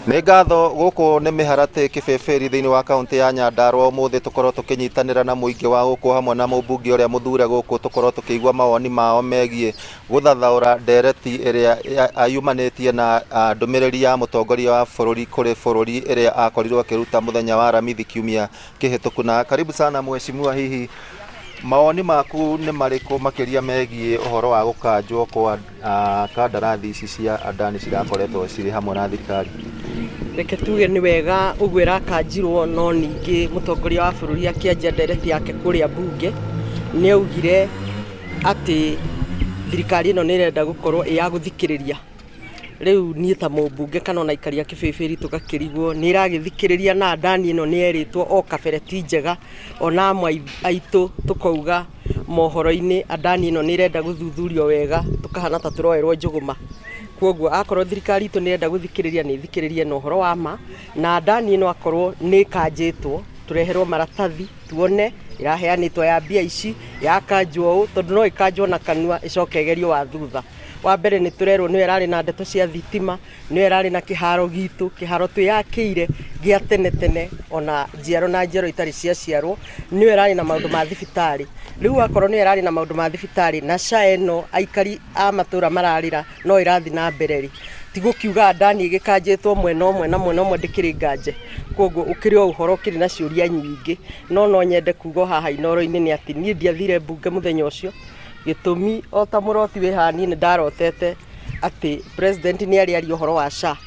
Nĩ ngatho gũkũ nĩ mĩharatĩ kĩbĩbĩri thĩinĩ wa kaunti ya Nyandarua. Ũmũthĩ tũkorwo tũkĩnyitanĩra na mũingĩ wa gũkũ hamwe na mũmbunge ũrĩa mũthure gũkũ, tũkorwo tũkĩigua mawoni mao megiĩ gũthathaũra ndereti ĩrĩa yumanĩtie na ndũmĩrĩri ya mũtongoria wa bũrũri kũrĩ bũrũri ĩrĩa akorirwo akĩruta mũthenya wa Aramithi kiumia kĩhĩtũku. Na karibu sana mheshimiwa, hihi mawoni maku nĩ marĩkũ makĩria megiĩ ũhoro wa gũkanjwo kwa kandarathi ici cia Adani cirakoretwo cirĩ hamwe na thirikari? Reke tuge nĩ wega ũguo ĩrakanjirwo, no ningĩ mũtongoria wa bũrũri akĩanjia ndereti yake kũrĩa mbunge nĩ augire atĩ thirikari ĩno nĩ ĩrenda gũkorwo ĩya gũthikĩrĩria. Rĩu niĩ ta mũmbunge kana ona aikari a kĩbĩbĩri tũgakĩrigwo nĩ ĩragĩthikĩrĩria, na Adani ĩno nĩ erĩtwo o kabere ti njega, ona amwe aitũ tũkauga mohoro-inĩ Adani ĩno nĩ ĩrenda gũthuthurio wega, tũkahana ta tũroerwo njũgũma. Kwoguo akorwo thirikari itũ nĩ ĩrenda gũthikĩrĩria nĩ ĩthikĩrĩrie na ũhoro wa ma, na Adani ĩno akorwo nĩ ĩkanjĩtwo tũreherwo maratathi tuone ĩraheanĩtwo ya mbia ici yakanjwo ũũ, tondũ no ĩkanjwo na kanua ĩcoke ĩgerio wa thutha. Wa mbere nĩ tũrerwo nĩ ĩrarĩ na ndeto cia thitima, nĩ ĩrarĩ na kĩharo gitũ, kĩharo twĩyakĩire gĩa tene tene, ona njiaro na njiaro itarĩ ciaciarwo, nĩ ĩrarĩ na maũndũ ma thibitarĩ. Rĩu akorwo nĩ ĩrarĩ na maũndũ ma thibitarĩ na SHA ĩno aikari a matũra mararĩra no ĩrathi na mbere rĩ, ti gũkiuga Adani ĩgĩkanjĩtwo mwena ũmwe na mwena ũmwe ndĩkĩrĩ nganje. Kwoguo ũkĩrĩ o ũhoro ũkĩrĩ na ciũria nyingĩ, no nyende kuga haha inoro-inĩ nĩ atĩ niĩ ndiathire mbunge mũthenya ũcio, gĩtũmi o ta mũroti wĩ haha niĩ nĩ ndarotete atĩ president nĩ arĩaria ũhoro wa SHA,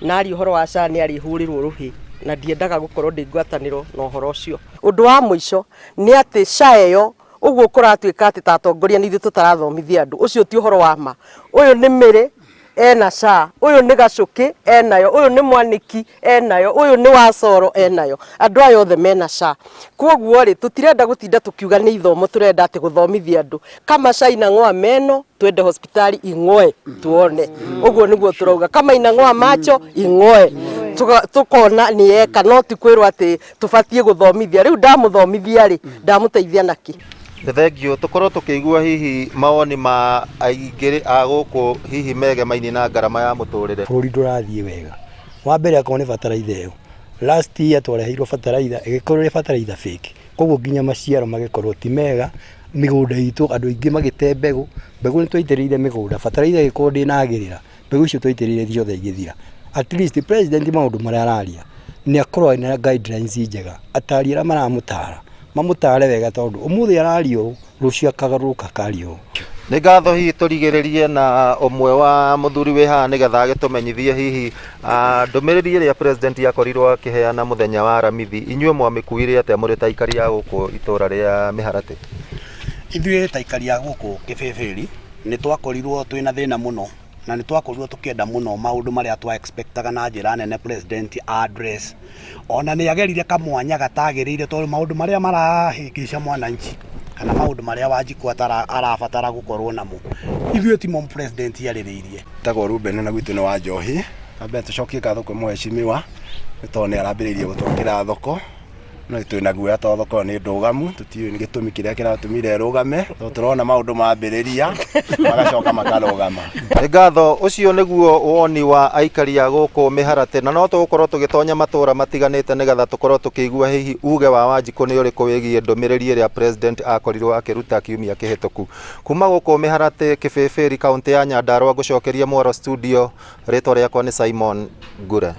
na ari ũhoro wa SHA nĩ arĩhũrĩrwo rũhĩ, na ndiendaga gũkorwo ndĩ ngwatanĩro na ũhoro ũcio. Ũndũ wa mũico nĩ atĩ SHA ĩyo ũguo kũratuĩka atĩ ta atongoria nĩ ithuĩ tũtarathomithia andũ, ũcio ti ũhoro wa ma. Ũyũ nĩ Mĩrĩ ena SHA, ũyũ nĩ Gacũkĩ enayo, ũyũ nĩ Mwanĩki enayo, ũyũ nĩ Wacoro enayo, andũ aya othe mena SHA. Kwoguo rĩ, tũtirenda gũtinda tũkiuga nĩ ithomo, tũrenda atĩ gũthomithia andũ. Kama SHA inang'oa meno twende hospitali ing'oe tuone, ũguo nĩguo tũrauga. Kama inang'oa macho ing'oe, tukona nĩ eka, no ti kwĩrwo atĩ tũbatie gũthomithia. Rĩu ndamũthomithia rĩ, ndamũteithia naki? Thengio, tũkorwo tũkĩigua hihi mawoni ma aingĩ a gũkũ hihi megemaini na ngarama ya mũtũrĩre. Bũrũri ndũrathiĩ wega. Wa mbere akorwo nĩ bataraitha ĩyo, last year twareheirwo bataraitha ĩgĩkorwo nĩ bataraitha fake, koguo nginya maciaro magĩkorwo ti mega. Mĩgũnda itũ andũ aingĩ magĩte mbegũ nĩ twaitĩrĩire mĩgũnda, bataraitha ĩgĩkorwo ndĩnagĩrĩra, mbegũ icio twaitĩrĩire ciothe igĩthira. At least president maũndũ marĩa araria nĩ akorwo na guidelines njega, atari arĩa maramũtara mamũtare wega, tondũ ũmũthĩ arario rũcio akagarũrũka kario. Nĩ ngatho hihi tũrigĩrĩrie na ũmwe wa mũthuri wĩ haha nĩgetha agĩtũmenyithie hihi ndũmĩrĩri ĩrĩa president akorirwo akĩheana mũthenya wa Aramithi, inyuĩ mwamĩkuire atĩa mũrĩ ta aikari a gũkũ itũra rĩa Mĩharatĩ? Ithuĩ ta aikari a gũkũ Kĩbĩbĩri nĩ twakorirwo twĩna thĩna mũno, na nĩ twakorirwo tũkĩenda mũno maũndũ marĩa twa expectaga na njĩra nene president address. Ona nĩ agerire kamwanya gatagĩrĩire, tondũ maũndũ marĩa marahĩngĩca mwananchi kana maũndũ marĩa Wanjikũ arabatara gũkorwo namo, ithuĩ timo president yarĩrĩirie. Tagwo Ruben na gwitũ nĩ wa Njohi, ambe tũcokie ngatho kwĩ mheshimiwa nĩ tondũ nĩ arambĩrĩirie gũtwakĩra thoko, no twĩna guoya tondũ thoko nĩ ndũgamu, tũtiũĩ nĩ gĩtũmi kĩrĩa kĩratũmire ĩrũgame, tondũ tũrona maũndũ mambĩrĩria magacoka makarũgama. Nĩ ngatho, ũcio nĩguo woni wa aikari a gũkũ Mĩharatĩ, na no tũgũkorwo tũgĩtonya matũra matiganĩte nĩgetha tũkorwo tũkĩigua hihi uge wa Wanjikũ nĩ ũrĩkũ wĩgiĩ ndũmĩrĩri ĩrĩa president akorirwo akĩruta kiumia kĩhĩtũku. Kuma gũkũ Mĩharatĩ, Kĩbĩbĩri, kaunti ya Nyandarua, ngũcokeria Mwaro studio, rĩtwa rĩakwa nĩ Simon Ngure.